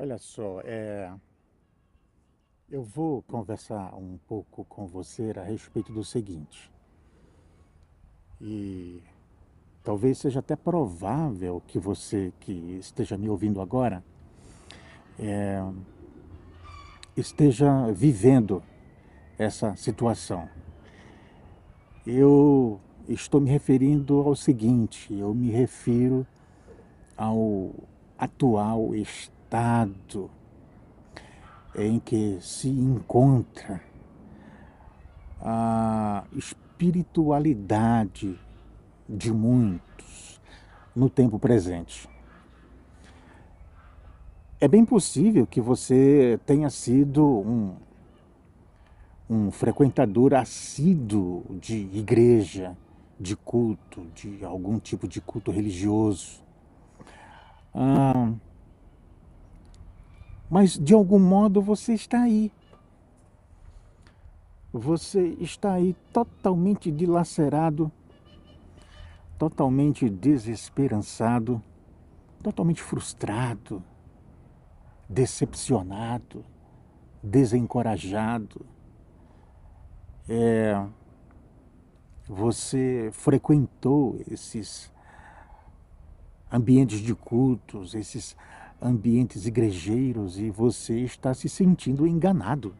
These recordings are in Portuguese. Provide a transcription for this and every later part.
Olha só, eu vou conversar um pouco com você a respeito do seguinte, e talvez seja até provável que você que esteja me ouvindo agora esteja vivendo essa situação. Eu estou me referindo ao seguinte, eu me refiro ao atual estado em que se encontra a espiritualidade de muitos no tempo presente. É bem possível que você tenha sido um frequentador assíduo de igreja, de culto, de algum tipo de culto religioso. Ah, mas de algum modo você está aí. Você está aí totalmente dilacerado, totalmente desesperançado, totalmente frustrado, decepcionado, desencorajado. Você frequentou esses ambientes de cultos, esses ambientes igrejeiros e você está se sentindo enganado.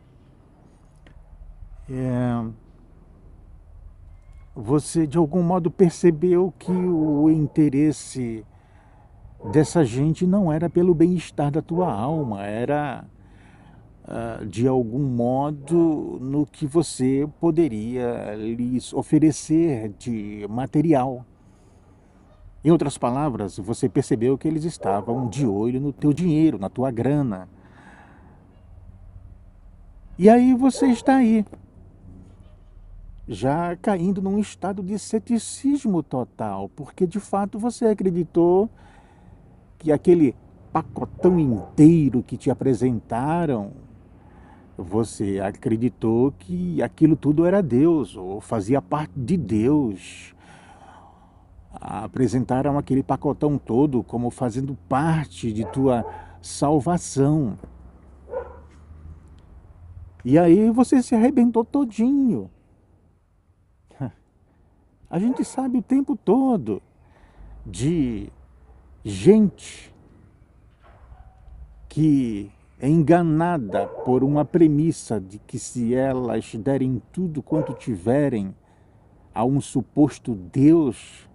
Você de algum modo percebeu que o interesse dessa gente não era pelo bem-estar da tua alma, era de algum modo no que você poderia lhes oferecer de material. Em outras palavras, você percebeu que eles estavam de olho no teu dinheiro, na tua grana. E aí você está aí, já caindo num estado de ceticismo total, porque de fato você acreditou que aquele pacotão inteiro que te apresentaram, você acreditou que aquilo tudo era Deus, ou fazia parte de Deus. Apresentaram aquele pacotão todo como fazendo parte de tua salvação. E aí você se arrebentou todinho. A gente sabe o tempo todo de gente que é enganada por uma premissa de que se elas derem tudo quanto tiverem a um suposto Deus,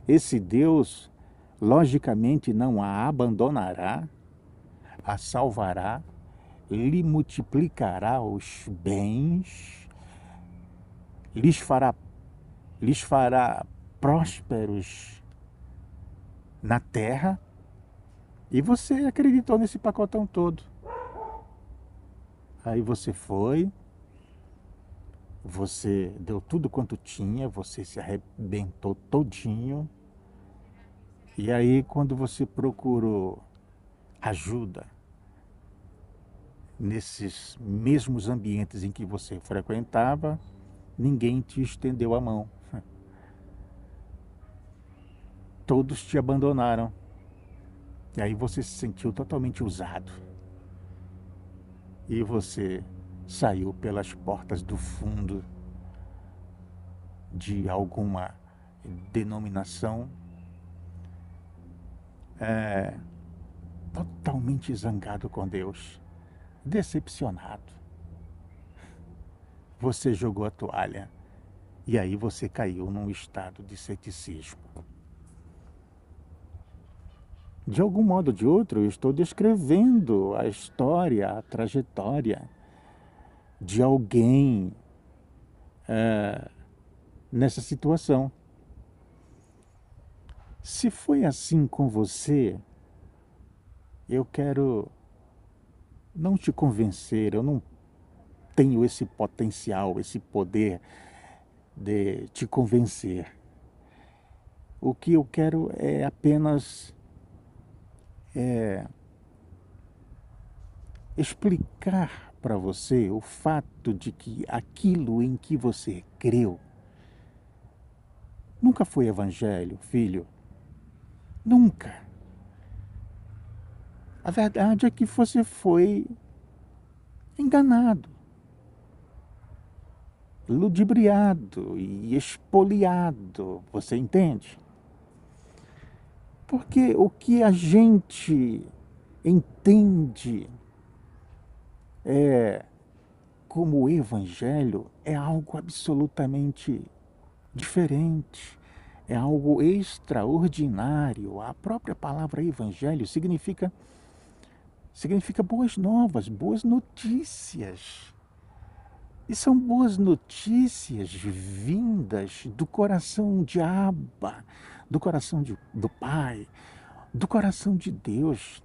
esse Deus logicamente não a abandonará, a salvará, lhe multiplicará os bens, lhes fará, lhes fará prósperos na terra. E você acreditou nesse pacotão todo. Aí você foi, você deu tudo quanto tinha, você se arrebentou todinho. E aí quando você procurou ajuda nesses mesmos ambientes em que você frequentava, ninguém te estendeu a mão. Todos te abandonaram. E aí você se sentiu totalmente usado. E você saiu pelas portas do fundo de alguma denominação, totalmente zangado com Deus, decepcionado. Você jogou a toalha e aí você caiu num estado de ceticismo. De algum modo ou de outro, eu estou descrevendo a história, a trajetória de alguém nessa situação. Se foi assim com você, eu quero não te convencer, eu não tenho esse potencial, esse poder de te convencer. O que eu quero é apenas explicar para você o fato de que aquilo em que você creu nunca foi evangelho, filho. Nunca. A verdade é que você foi enganado, ludibriado e expoliado, você entende? Porque o que a gente entende como evangelho é algo absolutamente diferente, é algo extraordinário. A própria palavra evangelho significa boas novas, boas notícias. E são boas notícias vindas do coração de Abba, do coração do Pai, do coração de Deus,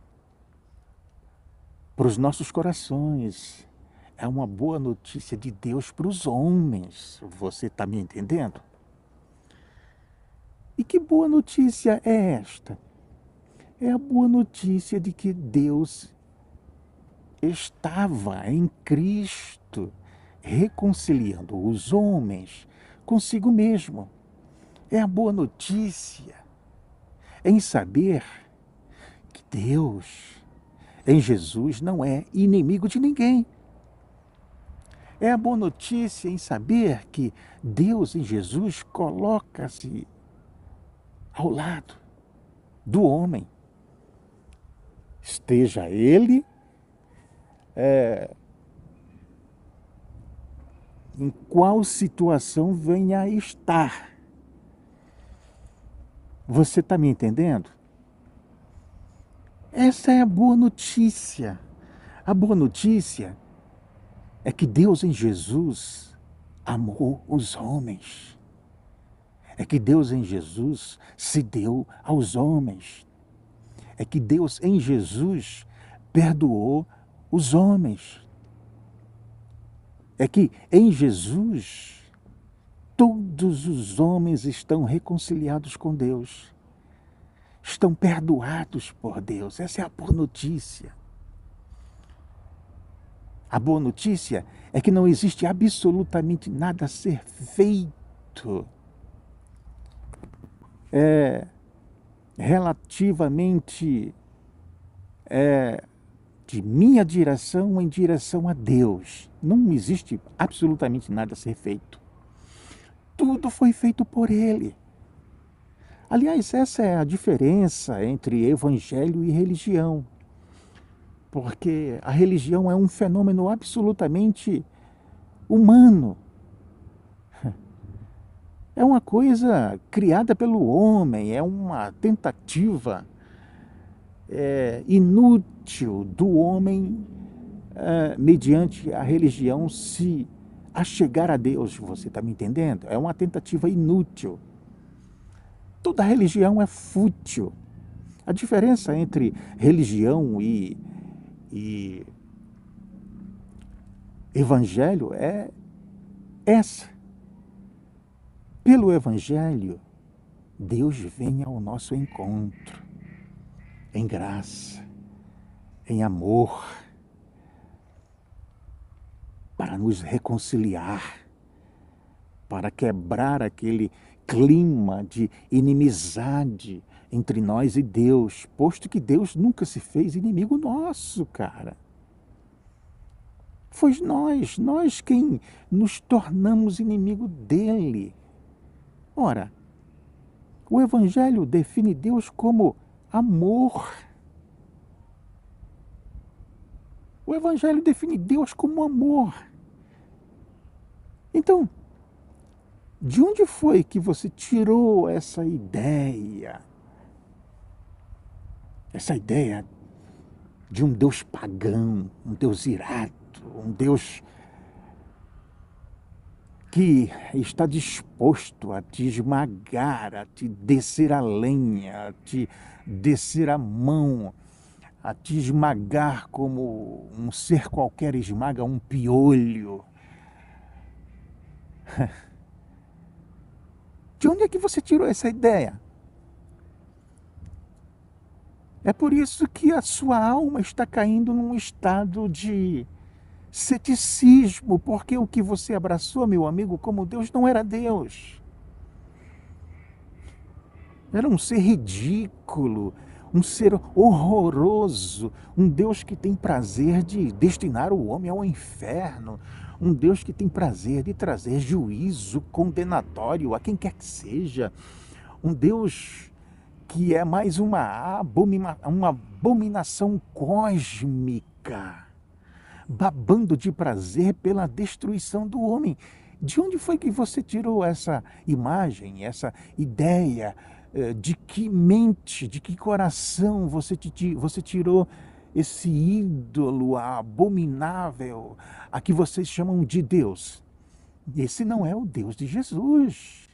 para os nossos corações. É uma boa notícia de Deus para os homens. Você está me entendendo? E que boa notícia é esta? É a boa notícia de que Deus estava em Cristo reconciliando os homens consigo mesmo. É a boa notícia em saber que Deus, em Jesus, não é inimigo de ninguém. É a boa notícia em saber que Deus, em Jesus, coloca-se ao lado do homem. Esteja ele em qual situação venha a estar. Você está me entendendo? Essa é a boa notícia. A boa notícia é que Deus em Jesus amou os homens. É que Deus em Jesus se deu aos homens. É que Deus em Jesus perdoou os homens. É que em Jesus todos os homens estão reconciliados com Deus. Estão perdoados por Deus. Essa é a boa notícia. A boa notícia é que não existe absolutamente nada a ser feito relativamente de minha direção em direção a Deus. Não existe absolutamente nada a ser feito. Tudo foi feito por Ele. Aliás, essa é a diferença entre evangelho e religião. Porque a religião é um fenômeno absolutamente humano. É uma coisa criada pelo homem, é uma tentativa inútil do homem, mediante a religião, se achegar a Deus. Você está me entendendo? É uma tentativa inútil. Toda religião é fútil. A diferença entre religião e evangelho é essa. Pelo evangelho, Deus vem ao nosso encontro, em graça, em amor, para nos reconciliar, para quebrar aquele clima de inimizade entre nós e Deus, posto que Deus nunca se fez inimigo nosso, cara. Foi nós quem nos tornamos inimigo dele. Ora, o Evangelho define Deus como amor. O Evangelho define Deus como amor. Então, de onde foi que você tirou essa ideia? Essa ideia de um Deus pagão, um Deus irado, um Deus que está disposto a te esmagar, a te descer a lenha, a te descer a mão, a te esmagar como um ser qualquer esmaga um piolho. De onde é que você tirou essa ideia? É por isso que a sua alma está caindo num estado de ceticismo, porque o que você abraçou, meu amigo, como Deus, não era Deus. Era um ser ridículo, um ser horroroso, um Deus que tem prazer de destinar o homem ao inferno, um Deus que tem prazer de trazer juízo condenatório a quem quer que seja, um Deus que é mais uma abominação cósmica, babando de prazer pela destruição do homem. De onde foi que você tirou essa imagem, essa ideia? De que mente, de que coração você tirou esse ídolo abominável a que vocês chamam de Deus? Esse não é o Deus de Jesus.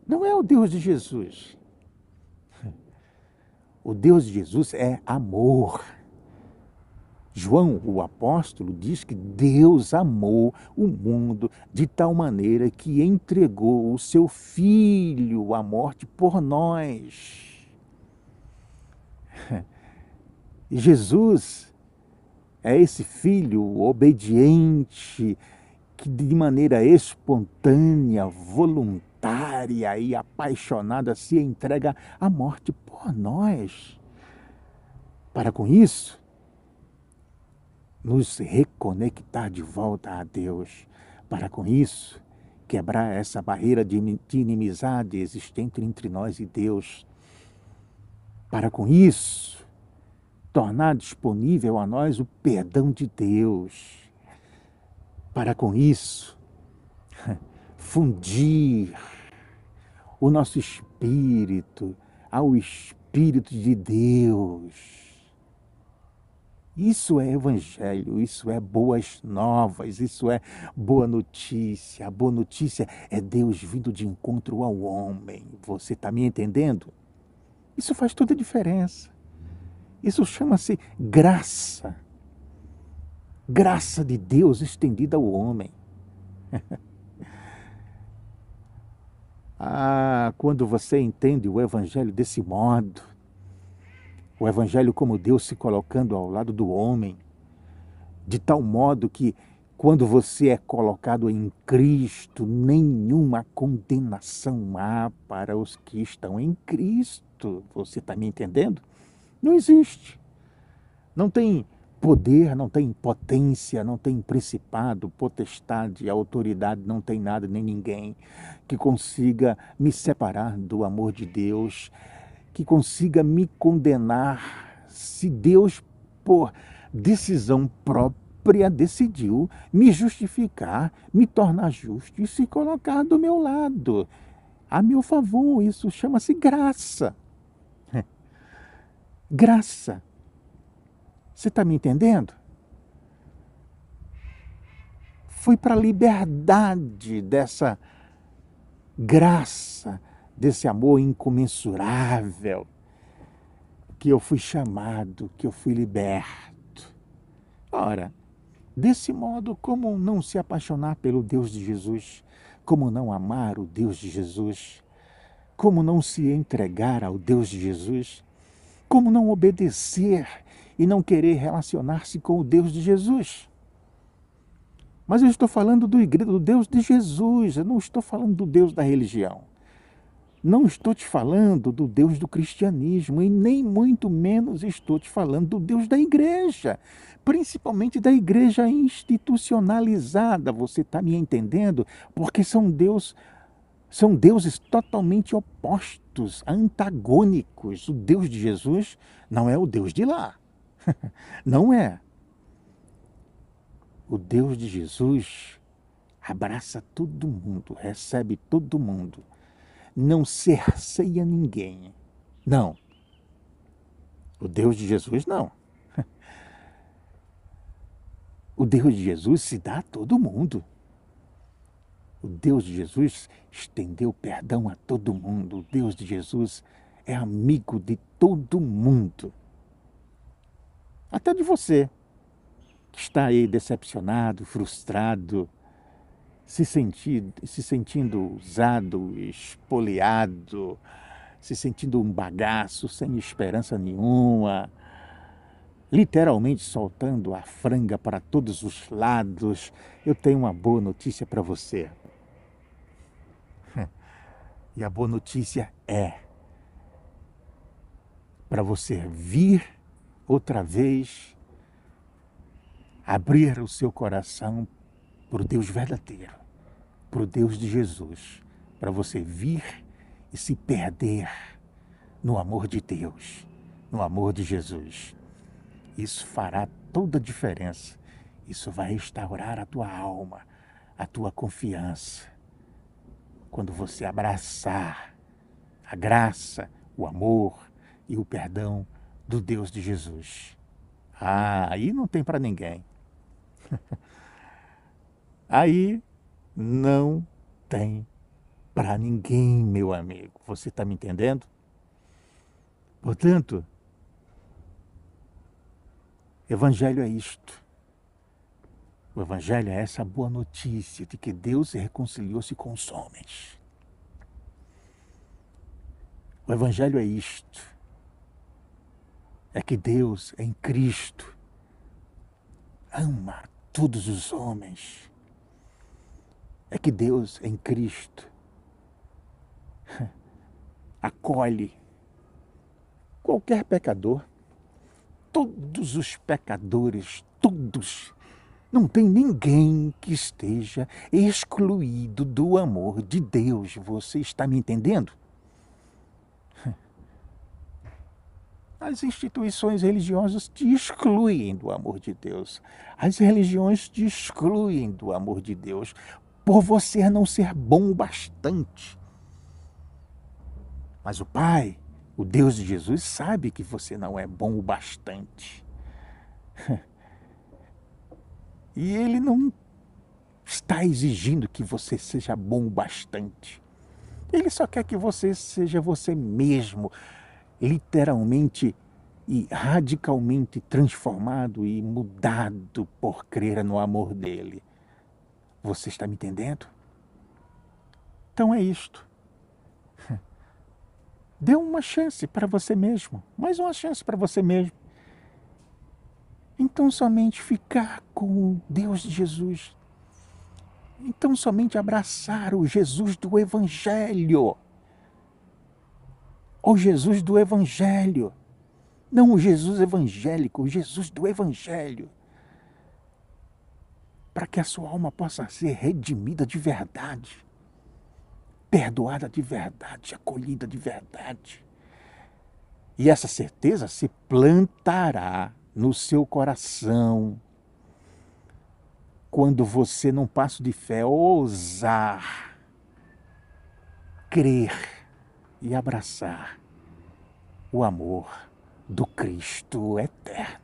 Não é o Deus de Jesus. O Deus de Jesus é amor. João, o apóstolo, diz que Deus amou o mundo de tal maneira que entregou o seu Filho à morte por nós. Jesus é esse Filho obediente que de maneira espontânea, voluntária e apaixonada se entrega à morte por nós. Para com isso, nos reconectar de volta a Deus. Para com isso, quebrar essa barreira de inimizade existente entre nós e Deus. Para com isso, tornar disponível a nós o perdão de Deus. Para com isso, fundir o nosso espírito ao Espírito de Deus. Isso é evangelho, isso é boas novas, isso é boa notícia. A boa notícia é Deus vindo de encontro ao homem. Você está me entendendo? Isso faz toda a diferença. Isso chama-se graça. Graça de Deus estendida ao homem. Quando você entende o evangelho desse modo, o evangelho como Deus se colocando ao lado do homem, de tal modo que quando você é colocado em Cristo, nenhuma condenação há para os que estão em Cristo. Você está me entendendo? Não existe. Não tem poder, não tem potência, não tem principado, potestade, autoridade, não tem nada nem ninguém que consiga me separar do amor de Deus, que consiga me condenar, se Deus, por decisão própria, decidiu me justificar, me tornar justo e se colocar do meu lado, a meu favor. Isso chama-se graça. Graça. Você está me entendendo? Foi para a liberdade dessa graça, desse amor incomensurável, que eu fui chamado, que eu fui liberto. Ora, desse modo, como não se apaixonar pelo Deus de Jesus? Como não amar o Deus de Jesus? Como não se entregar ao Deus de Jesus? Como não obedecer e não querer relacionar-se com o Deus de Jesus? Mas eu estou falando do Deus de Jesus, eu não estou falando do Deus da religião. Não estou te falando do Deus do cristianismo e nem muito menos estou te falando do Deus da igreja, principalmente da igreja institucionalizada. Você está me entendendo? Porque são deuses totalmente opostos, antagônicos. O Deus de Jesus não é o Deus de lá. Não é. O Deus de Jesus abraça todo mundo, recebe todo mundo. Não cerceia ninguém. Não. O Deus de Jesus, não. O Deus de Jesus se dá a todo mundo. O Deus de Jesus estendeu perdão a todo mundo. O Deus de Jesus é amigo de todo mundo. Até de você, que está aí decepcionado, frustrado, se sentindo usado, espoliado, se sentindo um bagaço, sem esperança nenhuma, literalmente soltando a franga para todos os lados. Eu tenho uma boa notícia para você. E a boa notícia é: para você vir outra vez, abrir o seu coração para o Deus verdadeiro, para o Deus de Jesus, para você vir e se perder no amor de Deus, no amor de Jesus. Isso fará toda a diferença. Isso vai restaurar a tua alma, a tua confiança. Quando você abraçar a graça, o amor e o perdão do Deus de Jesus. Aí não tem para ninguém. Aí não tem para ninguém, meu amigo. Você está me entendendo? Portanto, Evangelho é isto. O Evangelho é essa boa notícia de que Deus reconciliou-se com os homens. O Evangelho é isto. É que Deus, em Cristo, ama todos os homens. É que Deus, em Cristo, acolhe qualquer pecador. Todos os pecadores, todos. Não tem ninguém que esteja excluído do amor de Deus. Você está me entendendo? As instituições religiosas te excluem do amor de Deus. As religiões te excluem do amor de Deus por você não ser bom o bastante. Mas o Pai, o Deus de Jesus, sabe que você não é bom o bastante. E Ele não está exigindo que você seja bom o bastante. Ele só quer que você seja você mesmo, literalmente e radicalmente transformado e mudado por crer no amor dele. Você está me entendendo? Então é isto. Dê uma chance para você mesmo, mais uma chance para você mesmo. Então somente ficar com o Deus de Jesus. Então somente abraçar o Jesus do Evangelho. O Jesus do Evangelho. Não o Jesus evangélico, o Jesus do Evangelho. Para que a sua alma possa ser redimida de verdade. Perdoada de verdade, acolhida de verdade. E essa certeza se plantará no seu coração quando você, num passo de fé, ousar crer e abraçar o amor do Cristo eterno.